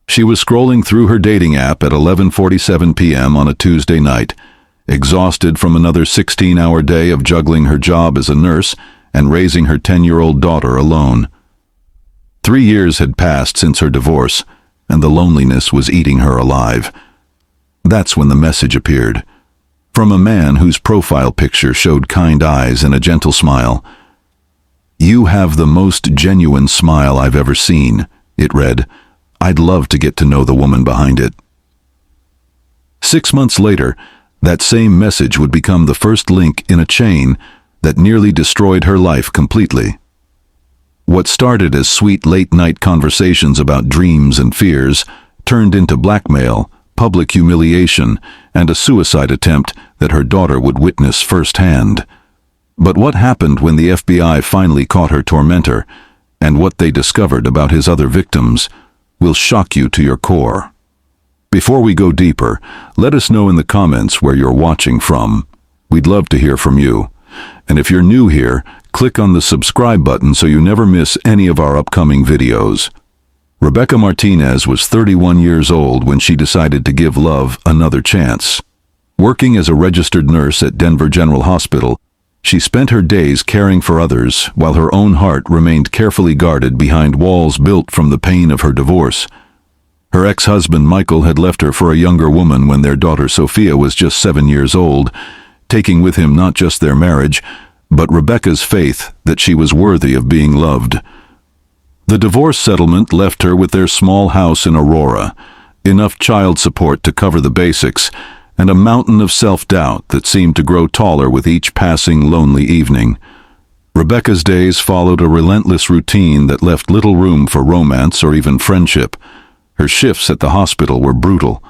She was scrolling through her dating app at 11:47 p.m. on a Tuesday night, exhausted from another 16-hour day of juggling her job as a nurse and raising her 10-year-old daughter alone. 3 years had passed since her divorce, and the loneliness was eating her alive. That's when the message appeared. From a man whose profile picture showed kind eyes and a gentle smile. "You have the most genuine smile I've ever seen," it read. "I'd love to get to know the woman behind it." 6 months later, that same message would become the first link in a chain that nearly destroyed her life completely. What started as sweet late-night conversations about dreams and fears turned into blackmail, public humiliation, and a suicide attempt that her daughter would witness firsthand. But what happened when the FBI finally caught her tormentor, and what they discovered about his other victims, will shock you to your core. Before we go deeper, let us know in the comments where you're watching from. We'd love to hear from you. And if you're new here, click on the subscribe button so you never miss any of our upcoming videos. Rebecca Martinez was 31 years old when she decided to give love another chance. Working as a registered nurse at Denver General Hospital, she spent her days caring for others while her own heart remained carefully guarded behind walls built from the pain of her divorce. Her ex-husband Michael had left her for a younger woman when their daughter Sophia was just 7 years old, taking with him not just their marriage, but Rebecca's faith that she was worthy of being loved. The divorce settlement left her with their small house in Aurora, enough child support to cover the basics, and a mountain of self-doubt that seemed to grow taller with each passing lonely evening. Rebecca's days followed a relentless routine that left little room for romance or even friendship. Her shifts at the hospital were brutal.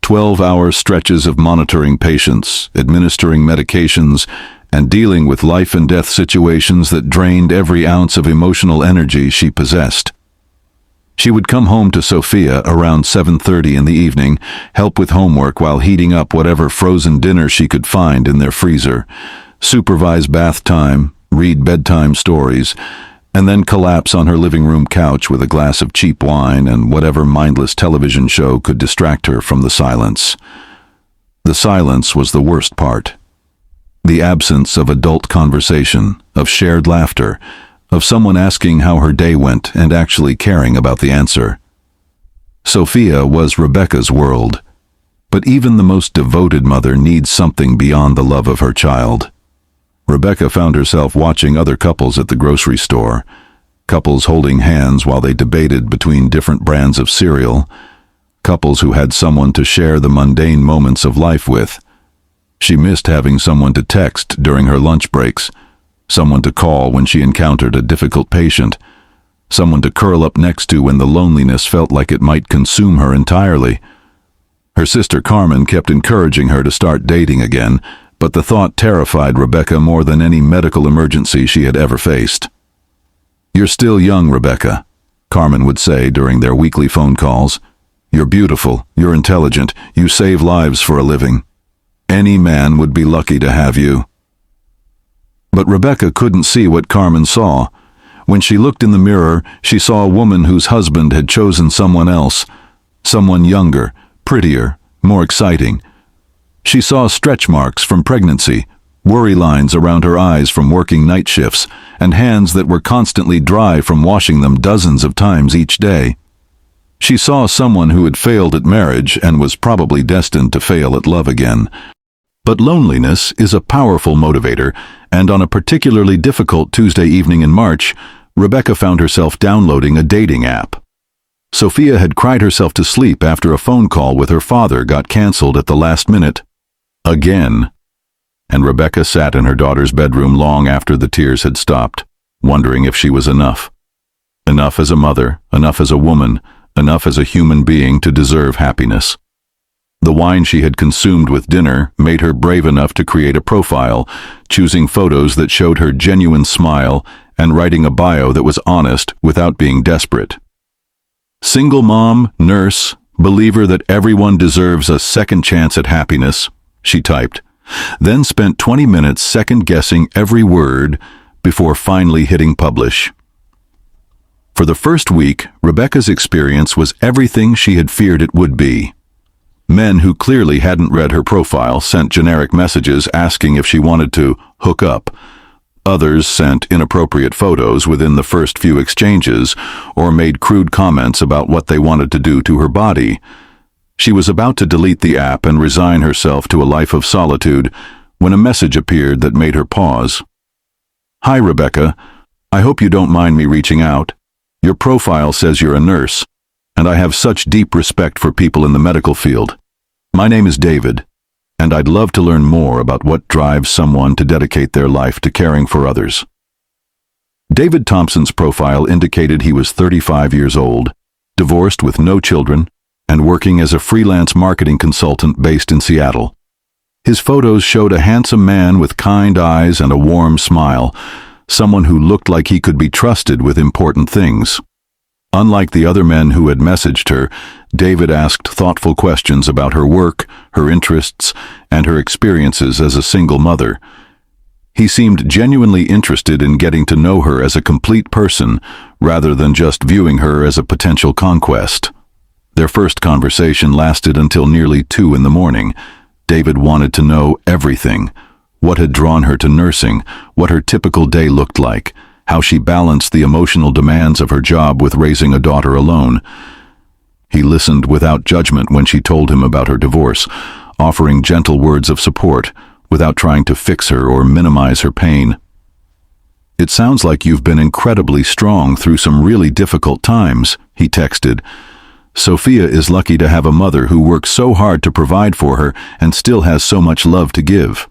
12-hour stretches of monitoring patients, administering medications, and dealing with life-and-death situations that drained every ounce of emotional energy she possessed. She would come home to Sophia around 7:30 in the evening, help with homework while heating up whatever frozen dinner she could find in their freezer, supervise bath time, read bedtime stories, and then collapse on her living room couch with a glass of cheap wine and whatever mindless television show could distract her from the silence. The silence was the worst part. The absence of adult conversation, of shared laughter, of someone asking how her day went and actually caring about the answer. Sophia was Rebecca's world, but even the most devoted mother needs something beyond the love of her child. Rebecca found herself watching other couples at the grocery store, couples holding hands while they debated between different brands of cereal, couples who had someone to share the mundane moments of life with. She missed having someone to text during her lunch breaks, someone to call when she encountered a difficult patient, someone to curl up next to when the loneliness felt like it might consume her entirely. Her sister Carmen kept encouraging her to start dating again, but the thought terrified Rebecca more than any medical emergency she had ever faced. "You're still young, Rebecca," Carmen would say during their weekly phone calls. "You're beautiful, you're intelligent, you save lives for a living. Any man would be lucky to have you." But Rebecca couldn't see what Carmen saw. When she looked in the mirror, she saw a woman whose husband had chosen someone else, someone younger, prettier, more exciting. She saw stretch marks from pregnancy, worry lines around her eyes from working night shifts, and hands that were constantly dry from washing them dozens of times each day. She saw someone who had failed at marriage and was probably destined to fail at love again. But loneliness is a powerful motivator, and on a particularly difficult Tuesday evening in March, Rebecca found herself downloading a dating app. Sophia had cried herself to sleep after a phone call with her father got canceled at the last minute. Again. And Rebecca sat in her daughter's bedroom long after the tears had stopped, wondering if she was enough. Enough as a mother, enough as a woman, enough as a human being to deserve happiness. The wine she had consumed with dinner made her brave enough to create a profile, choosing photos that showed her genuine smile and writing a bio that was honest without being desperate. Single mom, nurse, believer that everyone deserves a second chance at happiness, she typed, then spent 20 minutes second-guessing every word before finally hitting publish. For the first week, Rebecca's experience was everything she had feared it would be. Men who clearly hadn't read her profile sent generic messages asking if she wanted to hook up. Others sent inappropriate photos within the first few exchanges or made crude comments about what they wanted to do to her body. She was about to delete the app and resign herself to a life of solitude when a message appeared that made her pause. "Hi, Rebecca. I hope you don't mind me reaching out. Your profile says you're a nurse, and I have such deep respect for people in the medical field. My name is David, and I'd love to learn more about what drives someone to dedicate their life to caring for others." David Thompson's profile indicated he was 35 years old, divorced with no children, and working as a freelance marketing consultant based in Seattle. His photos showed a handsome man with kind eyes and a warm smile, someone who looked like he could be trusted with important things. Unlike the other men who had messaged her, David asked thoughtful questions about her work, her interests, and her experiences as a single mother. He seemed genuinely interested in getting to know her as a complete person, rather than just viewing her as a potential conquest. Their first conversation lasted until nearly 2 in the morning. David wanted to know everything: what had drawn her to nursing, what her typical day looked like, how she balanced the emotional demands of her job with raising a daughter alone. He listened without judgment when she told him about her divorce, offering gentle words of support, without trying to fix her or minimize her pain. "It sounds like you've been incredibly strong through some really difficult times," he texted. "Sophia is lucky to have a mother who works so hard to provide for her and still has so much love to give."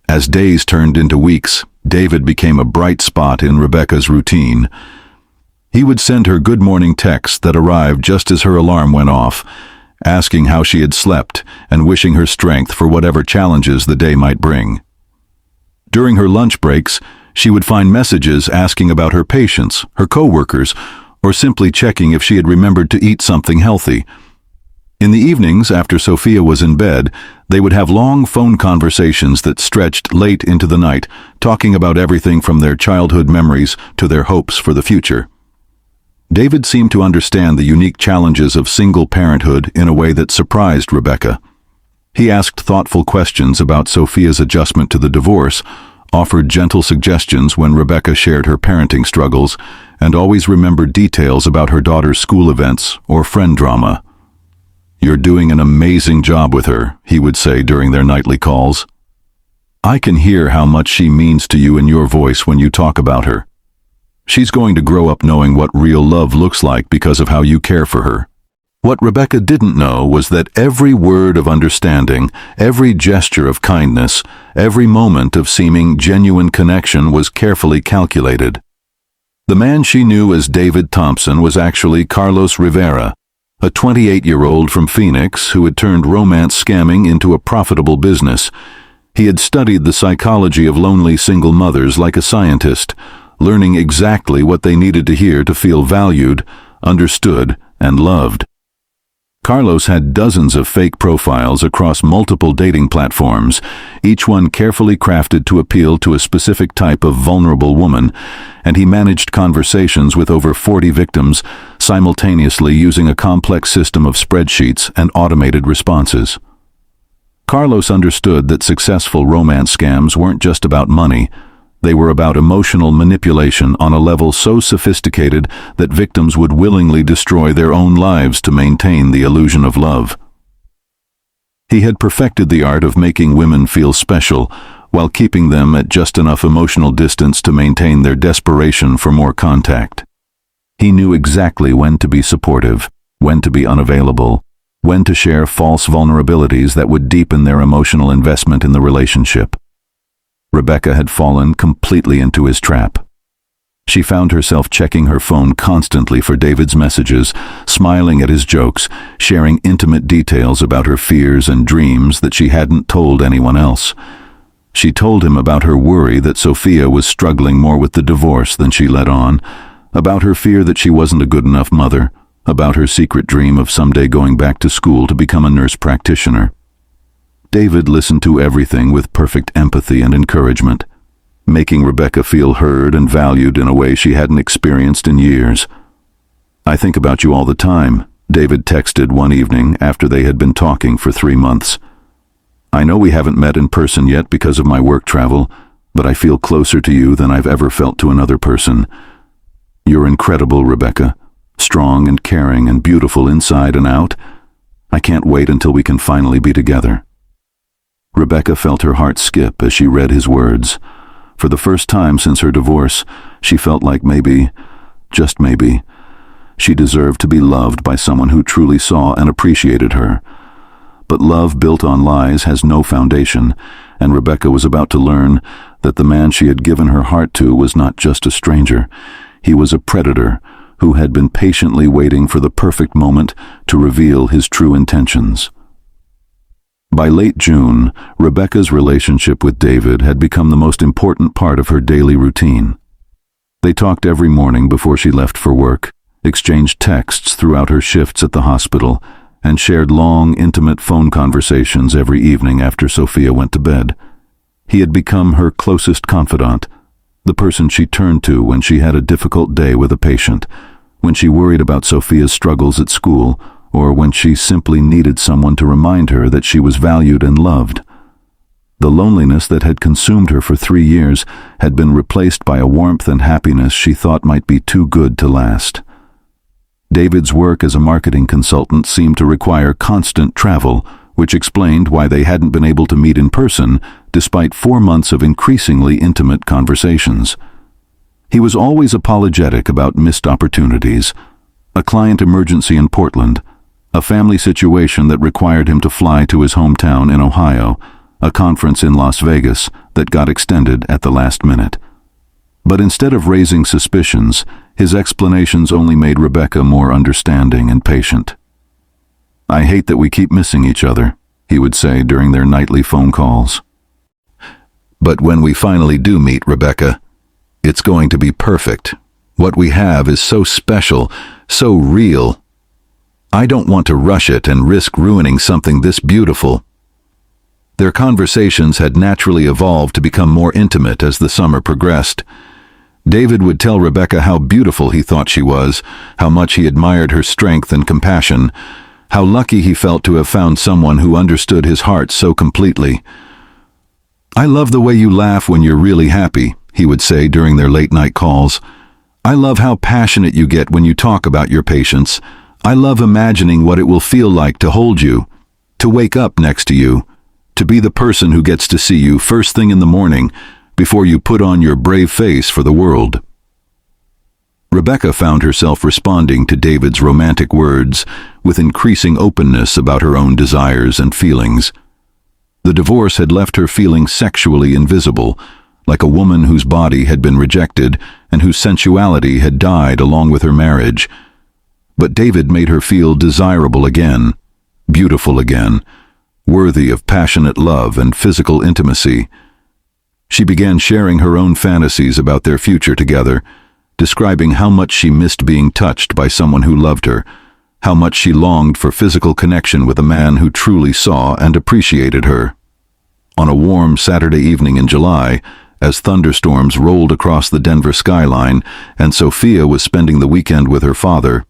As days turned into weeks, David became a bright spot in Rebecca's routine. He would send her good morning texts that arrived just as her alarm went off, asking how she had slept and wishing her strength for whatever challenges the day might bring. During her lunch breaks, she would find messages asking about her patients, her coworkers, or simply checking if she had remembered to eat something healthy. In the evenings, after Sophia was in bed, they would have long phone conversations that stretched late into the night, talking about everything from their childhood memories to their hopes for the future. David seemed to understand the unique challenges of single parenthood in a way that surprised Rebecca. He asked thoughtful questions about Sophia's adjustment to the divorce, offered gentle suggestions when Rebecca shared her parenting struggles, and always remembered details about her daughter's school events or friend drama. "You're doing an amazing job with her," he would say during their nightly calls. "I can hear how much she means to you in your voice when you talk about her. She's going to grow up knowing what real love looks like because of how you care for her." What Rebecca didn't know was that every word of understanding, every gesture of kindness, every moment of seeming genuine connection was carefully calculated. The man she knew as David Thompson was actually Carlos Rivera, a 28-year-old from Phoenix who had turned romance scamming into a profitable business. He had studied the psychology of lonely single mothers like a scientist, learning exactly what they needed to hear to feel valued, understood, and loved. Carlos had dozens of fake profiles across multiple dating platforms, each one carefully crafted to appeal to a specific type of vulnerable woman, and he managed conversations with over 40 victims, simultaneously using a complex system of spreadsheets and automated responses. Carlos understood that successful romance scams weren't just about money. They were about emotional manipulation on a level so sophisticated that victims would willingly destroy their own lives to maintain the illusion of love. He had perfected the art of making women feel special, while keeping them at just enough emotional distance to maintain their desperation for more contact. He knew exactly when to be supportive, when to be unavailable, when to share false vulnerabilities that would deepen their emotional investment in the relationship. Rebecca had fallen completely into his trap. She found herself checking her phone constantly for David's messages, smiling at his jokes, sharing intimate details about her fears and dreams that she hadn't told anyone else. She told him about her worry that Sophia was struggling more with the divorce than she let on, about her fear that she wasn't a good enough mother, about her secret dream of someday going back to school to become a nurse practitioner. David listened to everything with perfect empathy and encouragement. making Rebecca feel heard and valued in a way she hadn't experienced in years. "I think about you all the time," David texted one evening after they had been talking for 3 months. "I know we haven't met in person yet because of my work travel, but I feel closer to you than I've ever felt to another person. You're incredible, Rebecca. Strong and caring and beautiful inside and out. I can't wait until we can finally be together." Rebecca felt her heart skip as she read his words. For the first time since her divorce, she felt like maybe, just maybe, she deserved to be loved by someone who truly saw and appreciated her. But love built on lies has no foundation, and Rebecca was about to learn that the man she had given her heart to was not just a stranger. He was a predator who had been patiently waiting for the perfect moment to reveal his true intentions. By late June, Rebecca's relationship with David had become the most important part of her daily routine. They talked every morning before she left for work, exchanged texts throughout her shifts at the hospital, and shared long, intimate phone conversations every evening after Sophia went to bed. He had become her closest confidant, the person she turned to when she had a difficult day with a patient, when she worried about Sophia's struggles at school, or when she simply needed someone to remind her that she was valued and loved. The loneliness that had consumed her for 3 years had been replaced by a warmth and happiness she thought might be too good to last. David's work as a marketing consultant seemed to require constant travel, which explained why they hadn't been able to meet in person despite 4 months of increasingly intimate conversations. He was always apologetic about missed opportunities, a client emergency in Portland, a family situation that required him to fly to his hometown in Ohio, a conference in Las Vegas that got extended at the last minute. But instead of raising suspicions, his explanations only made Rebecca more understanding and patient. "I hate that we keep missing each other," he would say during their nightly phone calls. "But when we finally do meet, Rebecca, it's going to be perfect. What we have is so special, so real. I don't want to rush it and risk ruining something this beautiful." Their conversations had naturally evolved to become more intimate as the summer progressed. David would tell Rebecca how beautiful he thought she was, how much he admired her strength and compassion, how lucky he felt to have found someone who understood his heart so completely. "I love the way you laugh when you're really happy," he would say during their late-night calls. "I love how passionate you get when you talk about your patients. I love imagining what it will feel like to hold you, to wake up next to you, to be the person who gets to see you first thing in the morning before you put on your brave face for the world." Rebecca found herself responding to David's romantic words with increasing openness about her own desires and feelings. The divorce had left her feeling sexually invisible, like a woman whose body had been rejected and whose sensuality had died along with her marriage. But David made her feel desirable again, beautiful again, worthy of passionate love and physical intimacy. She began sharing her own fantasies about their future together, describing how much she missed being touched by someone who loved her, how much she longed for physical connection with a man who truly saw and appreciated her. On a warm Saturday evening in July, as thunderstorms rolled across the Denver skyline and Sophia was spending the weekend with her father,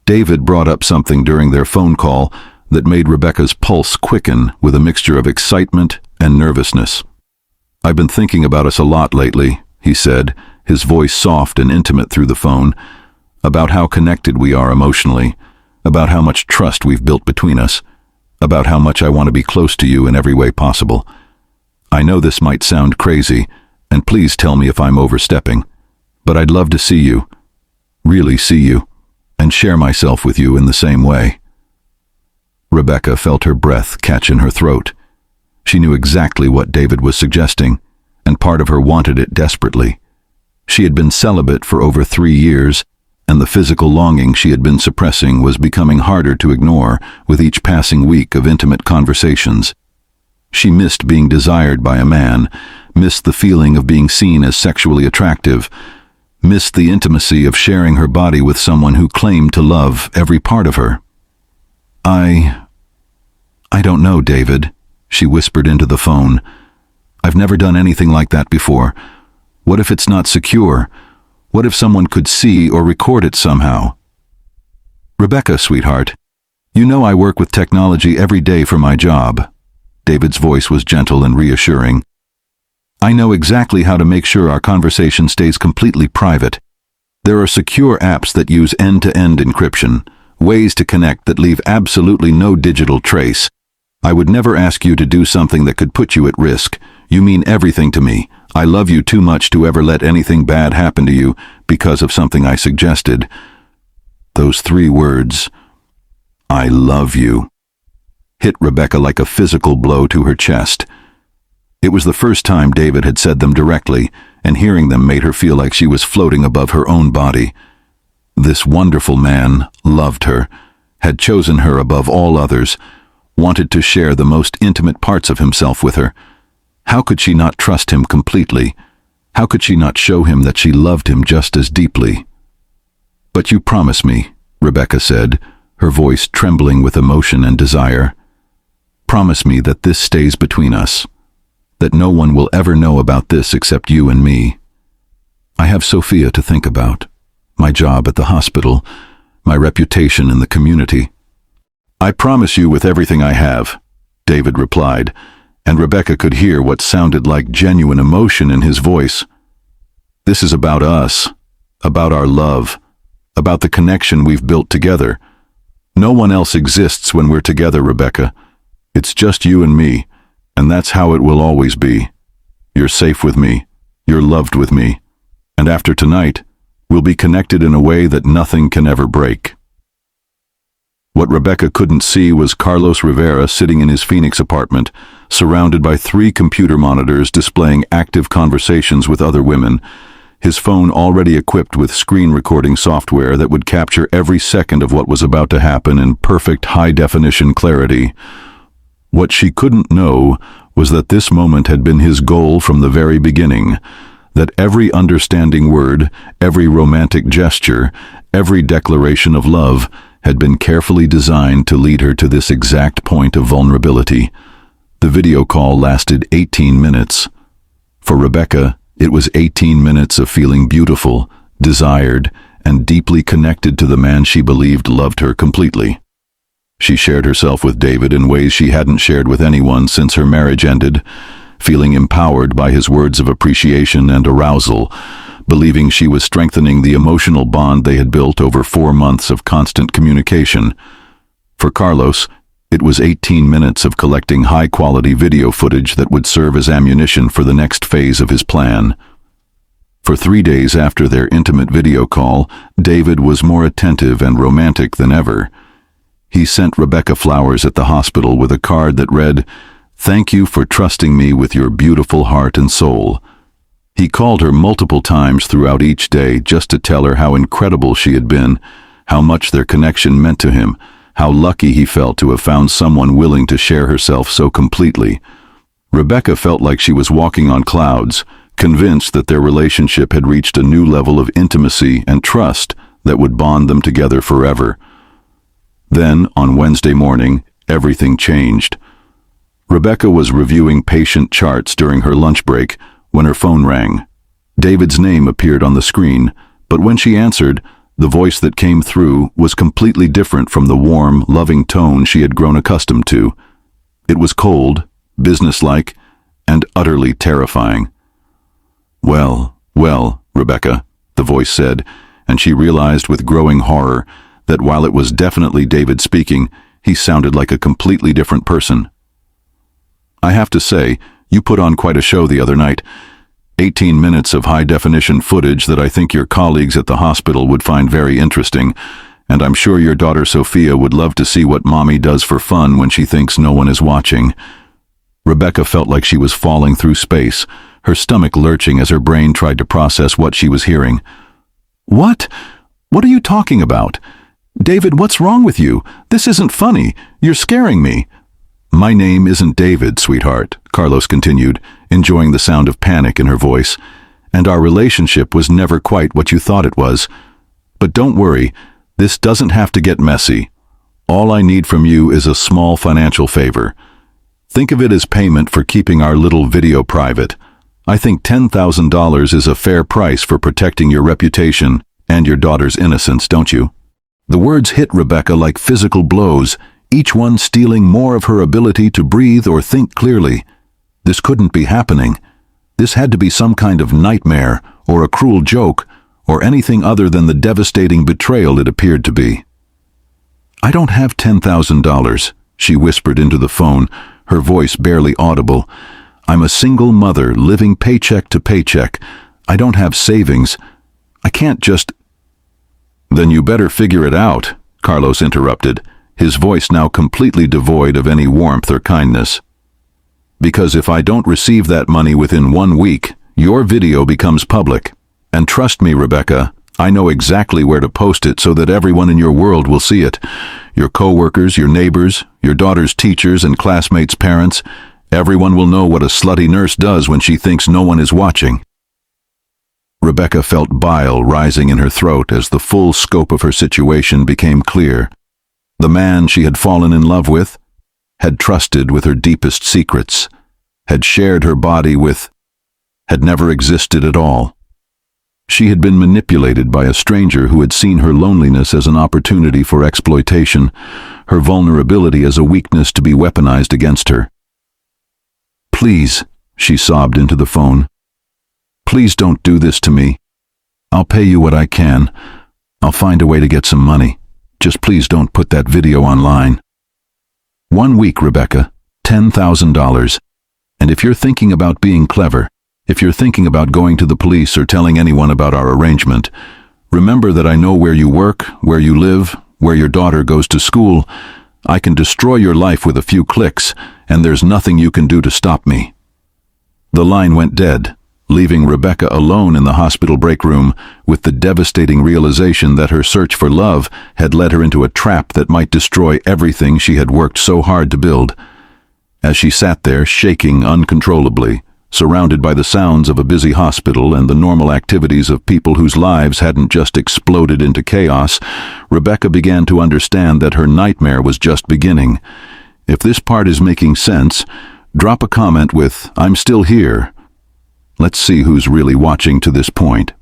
David brought up something during their phone call that made Rebecca's pulse quicken with a mixture of excitement and nervousness. "I've been thinking about us a lot lately," he said, his voice soft and intimate through the phone, "about how connected we are emotionally, about how much trust we've built between us, about how much I want to be close to you in every way possible. I know this might sound crazy, and please tell me if I'm overstepping, but I'd love to see you, really see you, and share myself with you in the same way." Rebecca felt her breath catch in her throat. She knew exactly what David was suggesting, and part of her wanted it desperately. She had been celibate for over 3 years, and the physical longing she had been suppressing was becoming harder to ignore with each passing week of intimate conversations. She missed being desired by a man, missed the feeling of being seen as sexually attractive, missed the intimacy of sharing her body with someone who claimed to love every part of her. I don't know, David," she whispered into the phone. "I've never done anything like that before. What if it's not secure? What if someone could see or record it somehow? Rebecca, sweetheart, you know I work with technology every day for my job. David's voice was gentle and reassuring. I know exactly how to make sure our conversation stays completely private. There are secure apps that use end-to-end encryption, ways to connect that leave absolutely no digital trace. I would never ask you to do something that could put you at risk. You mean everything to me. I love you too much to ever let anything bad happen to you because of something I suggested. Those 3 words, I love you, hit Rebecca like a physical blow to her chest. It was the first time David had said them directly, and hearing them made her feel like she was floating above her own body. This wonderful man loved her, had chosen her above all others, wanted to share the most intimate parts of himself with her. How could she not trust him completely? How could she not show him that she loved him just as deeply? But you promise me, Rebecca said, her voice trembling with emotion and desire. Promise me that this stays between us, that no one will ever know about this except you and me. I have Sophia to think about, my job at the hospital, my reputation in the community. I promise you with everything I have, David replied, and Rebecca could hear what sounded like genuine emotion in his voice. This is about us, about our love, about the connection we've built together. No one else exists when we're together, Rebecca. It's just you and me, and that's how it will always be. You're safe with me, you're loved with me, and after tonight, we'll be connected in a way that nothing can ever break. What Rebecca couldn't see was Carlos Rivera sitting in his Phoenix apartment, surrounded by 3 computer monitors displaying active conversations with other women, his phone already equipped with screen recording software that would capture every second of what was about to happen in perfect high-definition clarity. What she couldn't know was that this moment had been his goal from the very beginning, that every understanding word, every romantic gesture, every declaration of love had been carefully designed to lead her to this exact point of vulnerability. The video call lasted 18 minutes. For Rebecca, it was 18 minutes of feeling beautiful, desired, and deeply connected to the man she believed loved her completely. She shared herself with David in ways she hadn't shared with anyone since her marriage ended, feeling empowered by his words of appreciation and arousal, believing she was strengthening the emotional bond they had built over 4 months of constant communication. For Carlos, it was 18 minutes of collecting high-quality video footage that would serve as ammunition for the next phase of his plan. For 3 days after their intimate video call, David was more attentive and romantic than ever. He sent Rebecca flowers at the hospital with a card that read, "Thank you for trusting me with your beautiful heart and soul." He called her multiple times throughout each day just to tell her how incredible she had been, how much their connection meant to him, how lucky he felt to have found someone willing to share herself so completely. Rebecca felt like she was walking on clouds, convinced that their relationship had reached a new level of intimacy and trust that would bond them together forever. Then, on Wednesday morning, everything changed. Rebecca was reviewing patient charts during her lunch break when her phone rang. David's name appeared on the screen, but when she answered, the voice that came through was completely different from the warm, loving tone she had grown accustomed to. It was cold, businesslike, and utterly terrifying. "Well, Rebecca," the voice said, and she realized with growing horror that while it was definitely David speaking, he sounded like a completely different person. "I have to say, you put on quite a show the other night. 18 minutes of high-definition footage that I think your colleagues at the hospital would find very interesting, and I'm sure your daughter Sophia would love to see what mommy does for fun when she thinks no one is watching." Rebecca felt like she was falling through space, her stomach lurching as her brain tried to process what she was hearing. What? What are you talking about? David, what's wrong with you? This isn't funny. You're scaring me." "My name isn't David, sweetheart," Carlos continued, enjoying the sound of panic in her voice, "and our relationship was never quite what you thought it was. But don't worry, this doesn't have to get messy. All I need from you is a small financial favor. Think of it as payment for keeping our little video private. I think $10,000 is a fair price for protecting your reputation and your daughter's innocence, don't you?" The words hit Rebecca like physical blows, each one stealing more of her ability to breathe or think clearly. This couldn't be happening. This had to be some kind of nightmare, or a cruel joke, or anything other than the devastating betrayal it appeared to be. "I don't have $10,000, she whispered into the phone, her voice barely audible. "I'm a single mother living paycheck to paycheck. I don't have savings. I can't just—" "Then you better figure it out," Carlos interrupted, his voice now completely devoid of any warmth or kindness. "Because if I don't receive that money within 1 week, your video becomes public. And trust me, Rebecca, I know exactly where to post it so that everyone in your world will see it. Your coworkers, your neighbors, your daughter's teachers and classmates' parents, everyone will know what a slutty nurse does when she thinks no one is watching." Rebecca felt bile rising in her throat as the full scope of her situation became clear. The man she had fallen in love with, had trusted with her deepest secrets, had shared her body with, had never existed at all. She had been manipulated by a stranger who had seen her loneliness as an opportunity for exploitation, her vulnerability as a weakness to be weaponized against her. "Please," she sobbed into the phone. "Please don't do this to me. I'll pay you what I can. I'll find a way to get some money. Just please don't put that video online." 1 week, Rebecca, $10,000. And if you're thinking about being clever, if you're thinking about going to the police or telling anyone about our arrangement, remember that I know where you work, where you live, where your daughter goes to school. I can destroy your life with a few clicks, and there's nothing you can do to stop me. The line went dead, leaving Rebecca alone in the hospital break room with the devastating realization that her search for love had led her into a trap that might destroy everything she had worked so hard to build. As she sat there, shaking uncontrollably, surrounded by the sounds of a busy hospital and the normal activities of people whose lives hadn't just exploded into chaos, Rebecca began to understand that her nightmare was just beginning. If this part is making sense, drop a comment with, "I'm still here." Let's see who's really watching to this point.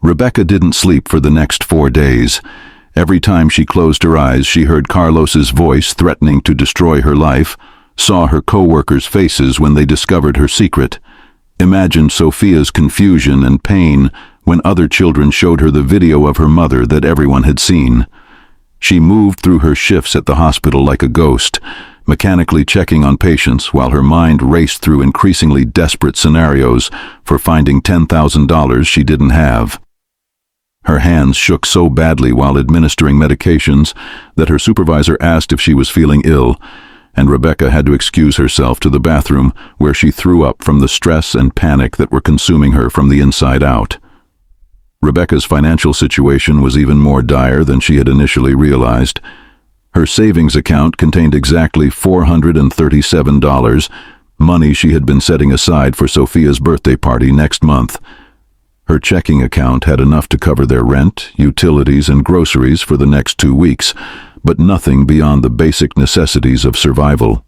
Rebecca didn't sleep for the next 4 days. Every time she closed her eyes, she heard Carlos's voice threatening to destroy her life, saw her co-workers' faces when they discovered her secret, imagined Sophia's confusion and pain when other children showed her the video of her mother that everyone had seen. She moved through her shifts at the hospital like a ghost, mechanically checking on patients while her mind raced through increasingly desperate scenarios for finding $10,000 she didn't have. Her hands shook so badly while administering medications that her supervisor asked if she was feeling ill, and Rebecca had to excuse herself to the bathroom where she threw up from the stress and panic that were consuming her from the inside out. Rebecca's financial situation was even more dire than she had initially realized. Her savings account contained exactly $437, money she had been setting aside for Sophia's birthday party next month. Her checking account had enough to cover their rent, utilities, and groceries for the next 2 weeks, but nothing beyond the basic necessities of survival.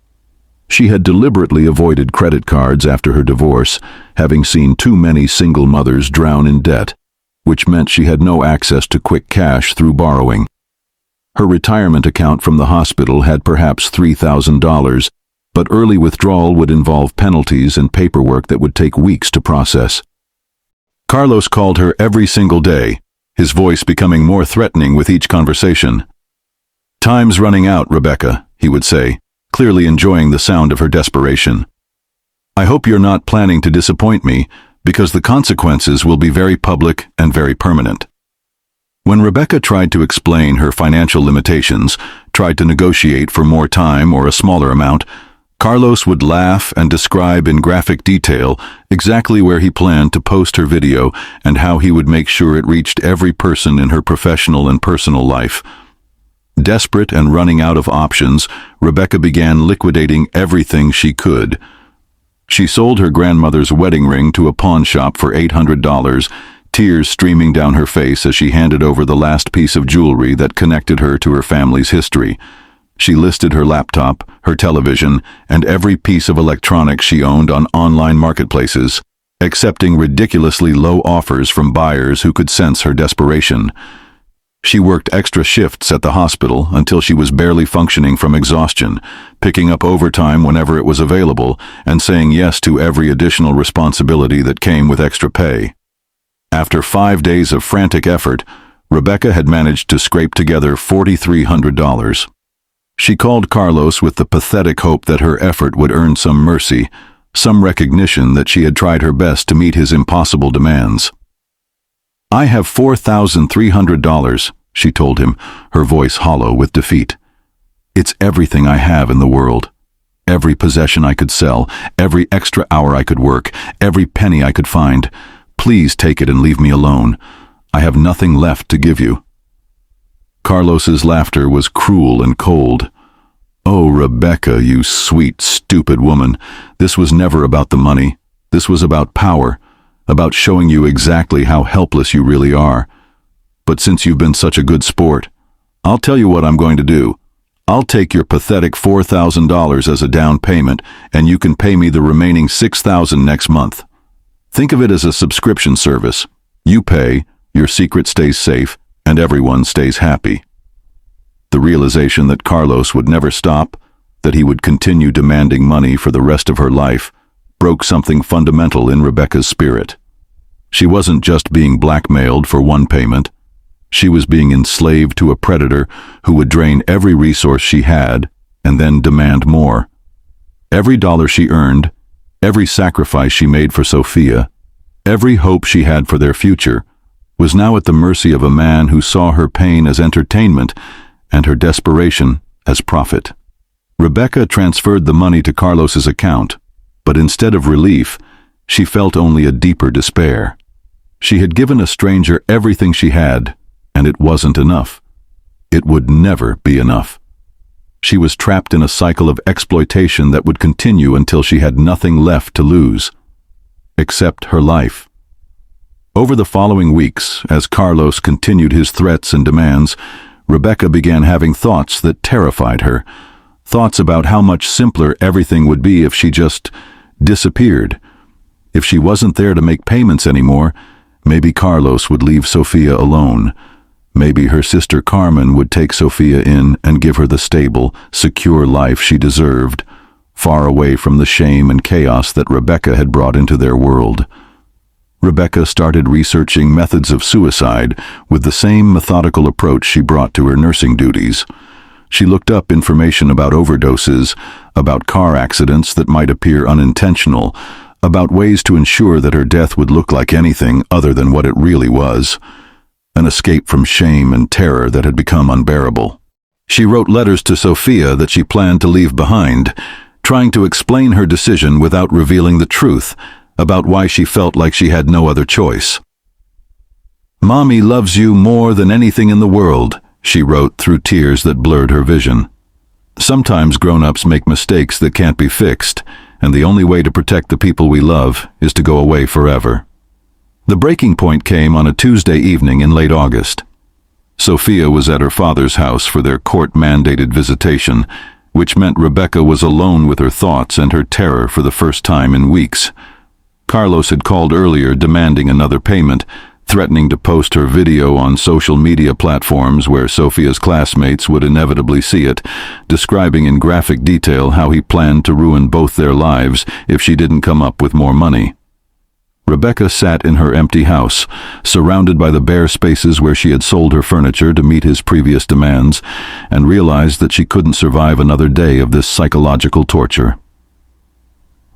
She had deliberately avoided credit cards after her divorce, having seen too many single mothers drown in debt, which meant she had no access to quick cash through borrowing. Her retirement account from the hospital had perhaps $3,000, but early withdrawal would involve penalties and paperwork that would take weeks to process. Carlos called her every single day, his voice becoming more threatening with each conversation. "Time's running out, Rebecca," he would say, clearly enjoying the sound of her desperation. "I hope you're not planning to disappoint me, because the consequences will be very public and very permanent." When Rebecca tried to explain her financial limitations, tried to negotiate for more time or a smaller amount, Carlos would laugh and describe in graphic detail exactly where he planned to post her video and how he would make sure it reached every person in her professional and personal life. Desperate and running out of options, Rebecca began liquidating everything she could. She sold her grandmother's wedding ring to a pawn shop for $800, tears streaming down her face as she handed over the last piece of jewelry that connected her to her family's history. She listed her laptop, her television, and every piece of electronics she owned on online marketplaces, accepting ridiculously low offers from buyers who could sense her desperation. She worked extra shifts at the hospital until she was barely functioning from exhaustion, picking up overtime whenever it was available and saying yes to every additional responsibility that came with extra pay. After 5 days of frantic effort, Rebecca had managed to scrape together $4,300. She called Carlos with the pathetic hope that her effort would earn some mercy, some recognition that she had tried her best to meet his impossible demands. "I have $4,300, she told him, her voice hollow with defeat. "It's everything I have in the world. Every possession I could sell, every extra hour I could work, every penny I could find. Please take it and leave me alone. I have nothing left to give you." Carlos's laughter was cruel and cold. "Oh, Rebecca, you sweet, stupid woman. This was never about the money. This was about power, about showing you exactly how helpless you really are. But since you've been such a good sport, I'll tell you what I'm going to do. I'll take your pathetic $4,000 as a down payment, and you can pay me the remaining $6,000 next month. Think of it as a subscription service. You pay, your secret stays safe, and everyone stays happy." The realization that Carlos would never stop, that he would continue demanding money for the rest of her life, broke something fundamental in Rebecca's spirit. She wasn't just being blackmailed for one payment. She was being enslaved to a predator who would drain every resource she had and then demand more. Every dollar she earned, every sacrifice she made for Sophia, every hope she had for their future, was now at the mercy of a man who saw her pain as entertainment and her desperation as profit. Rebecca transferred the money to Carlos's account, but instead of relief, she felt only a deeper despair. She had given a stranger everything she had, and it wasn't enough. It would never be enough. She was trapped in a cycle of exploitation that would continue until she had nothing left to lose, except her life. Over the following weeks, as Carlos continued his threats and demands, Rebecca began having thoughts that terrified her, thoughts about how much simpler everything would be if she just disappeared. If she wasn't there to make payments anymore, maybe Carlos would leave Sophia alone. Maybe her sister Carmen would take Sophia in and give her the stable, secure life she deserved, far away from the shame and chaos that Rebecca had brought into their world. Rebecca started researching methods of suicide with the same methodical approach she brought to her nursing duties. She looked up information about overdoses, about car accidents that might appear unintentional, about ways to ensure that her death would look like anything other than what it really was, an escape from shame and terror that had become unbearable. She wrote letters to Sophia that she planned to leave behind, trying to explain her decision without revealing the truth about why she felt like she had no other choice. "Mommy loves you more than anything in the world," she wrote through tears that blurred her vision. "Sometimes grown-ups make mistakes that can't be fixed, and the only way to protect the people we love is to go away forever." The breaking point came on a Tuesday evening in late August. Sophia was at her father's house for their court-mandated visitation, which meant Rebecca was alone with her thoughts and her terror for the first time in weeks. Carlos had called earlier demanding another payment, threatening to post her video on social media platforms where Sophia's classmates would inevitably see it, describing in graphic detail how he planned to ruin both their lives if she didn't come up with more money. Rebecca sat in her empty house, surrounded by the bare spaces where she had sold her furniture to meet his previous demands, and realized that she couldn't survive another day of this psychological torture.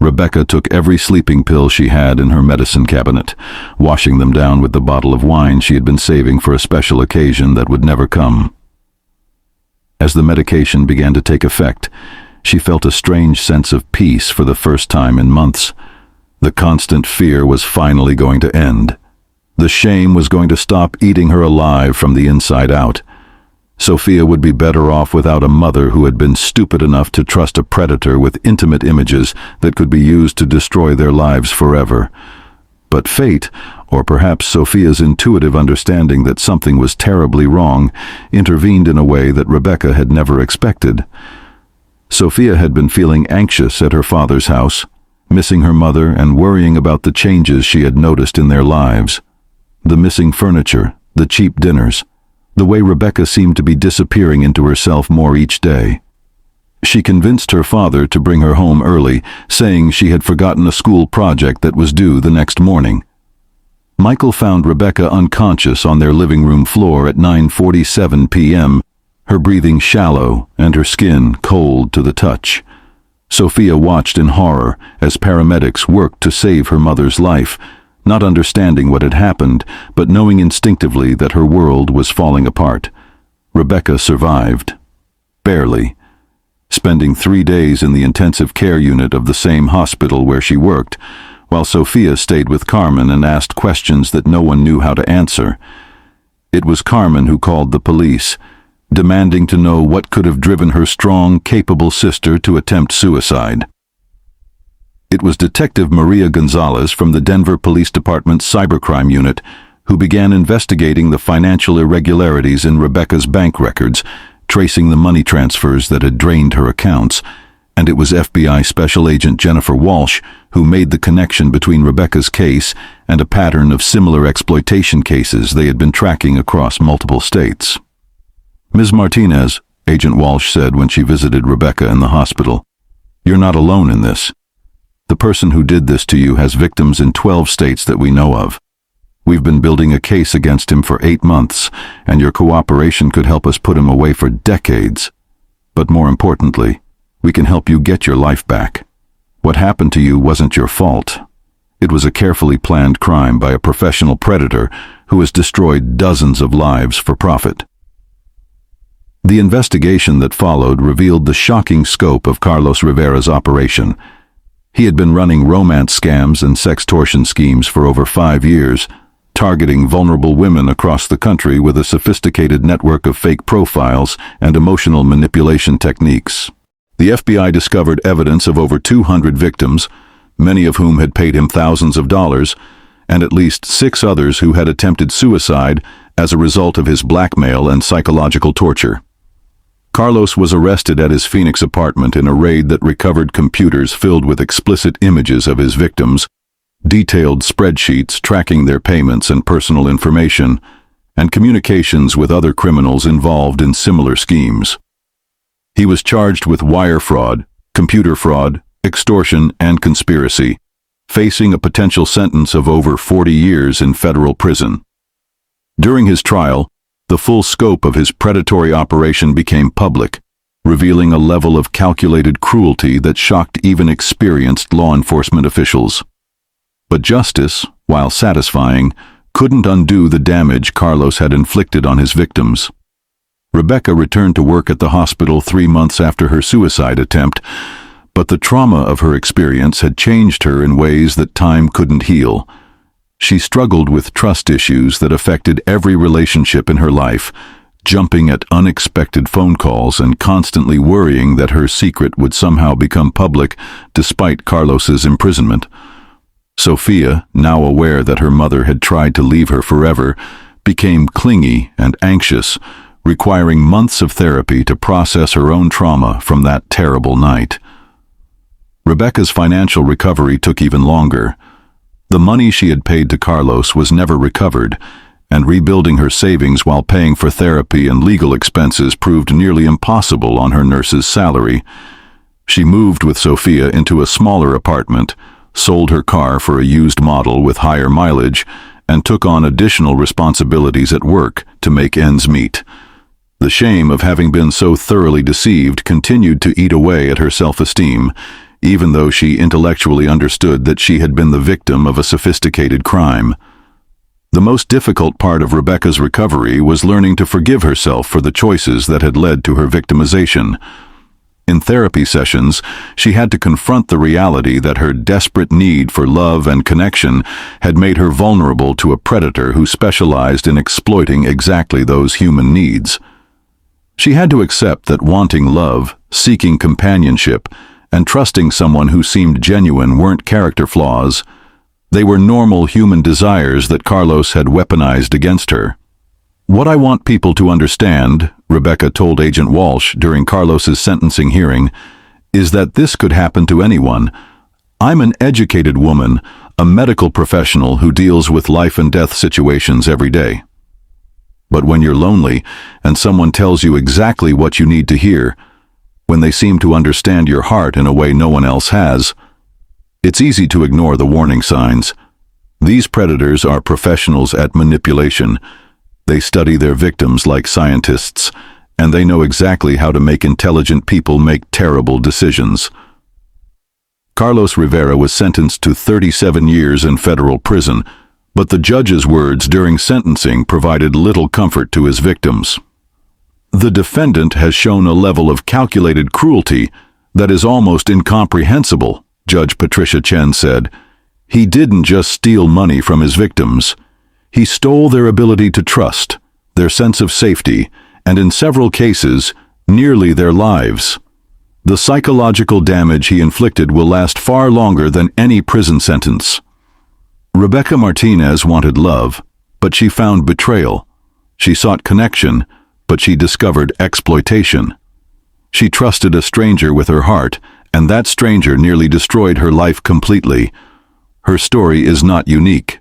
Rebecca took every sleeping pill she had in her medicine cabinet, washing them down with the bottle of wine she had been saving for a special occasion that would never come. As the medication began to take effect, she felt a strange sense of peace for the first time in months. The constant fear was finally going to end. The shame was going to stop eating her alive from the inside out. Sophia would be better off without a mother who had been stupid enough to trust a predator with intimate images that could be used to destroy their lives forever. But fate, or perhaps Sophia's intuitive understanding that something was terribly wrong, intervened in a way that Rebecca had never expected. Sophia had been feeling anxious at her father's house, missing her mother and worrying about the changes she had noticed in their lives. The missing furniture, the cheap dinners, the way Rebecca seemed to be disappearing into herself more each day. She convinced her father to bring her home early, saying she had forgotten a school project that was due the next morning. Michael found Rebecca unconscious on their living room floor at 9:47 p.m., her breathing shallow and her skin cold to the touch. Sophia watched in horror as paramedics worked to save her mother's life, not understanding what had happened, but knowing instinctively that her world was falling apart. Rebecca survived. Barely. Spending 3 days in the intensive care unit of the same hospital where she worked, while Sophia stayed with Carmen and asked questions that no one knew how to answer. It was Carmen who called the police, demanding to know what could have driven her strong, capable sister to attempt suicide. It was Detective Maria Gonzalez from the Denver Police Department's Cybercrime Unit who began investigating the financial irregularities in Rebecca's bank records, tracing the money transfers that had drained her accounts, and it was FBI Special Agent Jennifer Walsh who made the connection between Rebecca's case and a pattern of similar exploitation cases they had been tracking across multiple states. "Ms. Martinez," Agent Walsh said when she visited Rebecca in the hospital, "you're not alone in this. The person who did this to you has victims in 12 states that we know of. We've been building a case against him for 8 months, and your cooperation could help us put him away for decades. But more importantly, we can help you get your life back. What happened to you wasn't your fault. It was a carefully planned crime by a professional predator who has destroyed dozens of lives for profit." The investigation that followed revealed the shocking scope of Carlos Rivera's operation. He had been running romance scams and sextortion schemes for over 5 years, targeting vulnerable women across the country with a sophisticated network of fake profiles and emotional manipulation techniques. The FBI discovered evidence of over 200 victims, many of whom had paid him thousands of dollars, and at least 6 others who had attempted suicide as a result of his blackmail and psychological torture. Carlos was arrested at his Phoenix apartment in a raid that recovered computers filled with explicit images of his victims, detailed spreadsheets tracking their payments and personal information, and communications with other criminals involved in similar schemes. He was charged with wire fraud, computer fraud, extortion, and conspiracy, facing a potential sentence of over 40 years in federal prison. During his trial, the full scope of his predatory operation became public, revealing a level of calculated cruelty that shocked even experienced law enforcement officials. But justice, while satisfying, couldn't undo the damage Carlos had inflicted on his victims. Rebecca returned to work at the hospital 3 months after her suicide attempt, but the trauma of her experience had changed her in ways that time couldn't heal. She struggled with trust issues that affected every relationship in her life, jumping at unexpected phone calls and constantly worrying that her secret would somehow become public despite Carlos's imprisonment. Sophia, now aware that her mother had tried to leave her forever, became clingy and anxious, requiring months of therapy to process her own trauma from that terrible night. Rebecca's financial recovery took even longer. The money she had paid to Carlos was never recovered, and rebuilding her savings while paying for therapy and legal expenses proved nearly impossible on her nurse's salary. She moved with Sophia into a smaller apartment, sold her car for a used model with higher mileage, and took on additional responsibilities at work to make ends meet. The shame of having been so thoroughly deceived continued to eat away at her self-esteem, even though she intellectually understood that she had been the victim of a sophisticated crime. The most difficult part of Rebecca's recovery was learning to forgive herself for the choices that had led to her victimization. In therapy sessions, she had to confront the reality that her desperate need for love and connection had made her vulnerable to a predator who specialized in exploiting exactly those human needs. She had to accept that wanting love, seeking companionship, and trusting someone who seemed genuine weren't character flaws. They were normal human desires that Carlos had weaponized against her. "What I want people to understand," Rebecca told Agent Walsh during Carlos's sentencing hearing, "is that this could happen to anyone. I'm an educated woman, a medical professional who deals with life and death situations every day. But when you're lonely and someone tells you exactly what you need to hear, when they seem to understand your heart in a way no one else has, it's easy to ignore the warning signs. These predators are professionals at manipulation. They study their victims like scientists, and they know exactly how to make intelligent people make terrible decisions." Carlos Rivera was sentenced to 37 years in federal prison, but the judge's words during sentencing provided little comfort to his victims. "The defendant has shown a level of calculated cruelty that is almost incomprehensible," Judge Patricia Chen said. "He didn't just steal money from his victims. He stole their ability to trust, their sense of safety, and in several cases, nearly their lives. The psychological damage he inflicted will last far longer than any prison sentence." Rebecca Martinez wanted love, but she found betrayal. She sought connection, but she discovered exploitation. She trusted a stranger with her heart, and that stranger nearly destroyed her life completely. Her story is not unique.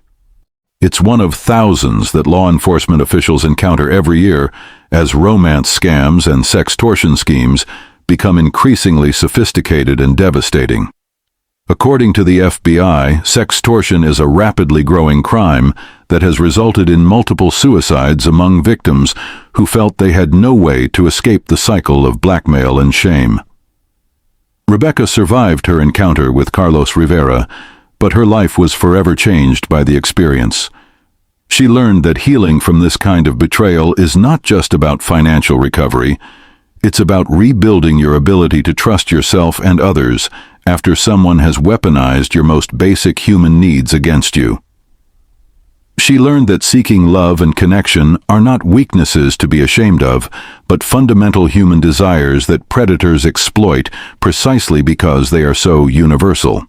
It's one of thousands that law enforcement officials encounter every year as romance scams and sextortion schemes become increasingly sophisticated and devastating. According to the FBI, sextortion is a rapidly growing crime that has resulted in multiple suicides among victims who felt they had no way to escape the cycle of blackmail and shame. Rebecca survived her encounter with Carlos Rivera, but her life was forever changed by the experience. She learned that healing from this kind of betrayal is not just about financial recovery. It's about rebuilding your ability to trust yourself and others after someone has weaponized your most basic human needs against you. She learned that seeking love and connection are not weaknesses to be ashamed of, but fundamental human desires that predators exploit precisely because they are so universal.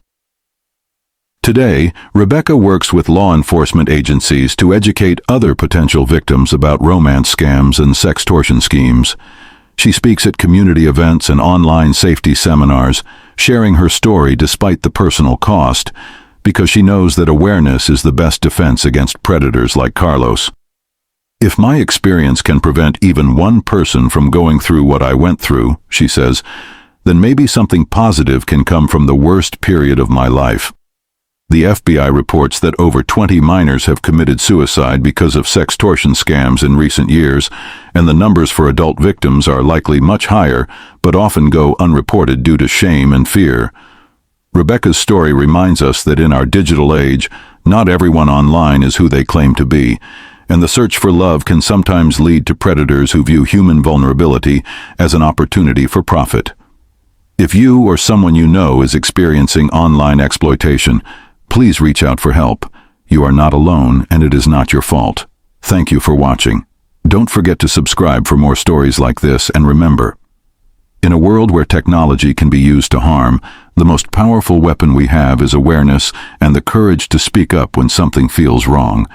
Today, Rebecca works with law enforcement agencies to educate other potential victims about romance scams and sextortion schemes. She speaks at community events and online safety seminars, sharing her story despite the personal cost, because she knows that awareness is the best defense against predators like Carlos. "If my experience can prevent even one person from going through what I went through," she says, "then maybe something positive can come from the worst period of my life." The FBI reports that over 20 minors have committed suicide because of sextortion scams in recent years, and the numbers for adult victims are likely much higher, but often go unreported due to shame and fear. Rebecca's story reminds us that in our digital age, not everyone online is who they claim to be, and the search for love can sometimes lead to predators who view human vulnerability as an opportunity for profit. If you or someone you know is experiencing online exploitation, please reach out for help. You are not alone, and it is not your fault. Thank you for watching. Don't forget to subscribe for more stories like this, and remember, in a world where technology can be used to harm, the most powerful weapon we have is awareness and the courage to speak up when something feels wrong.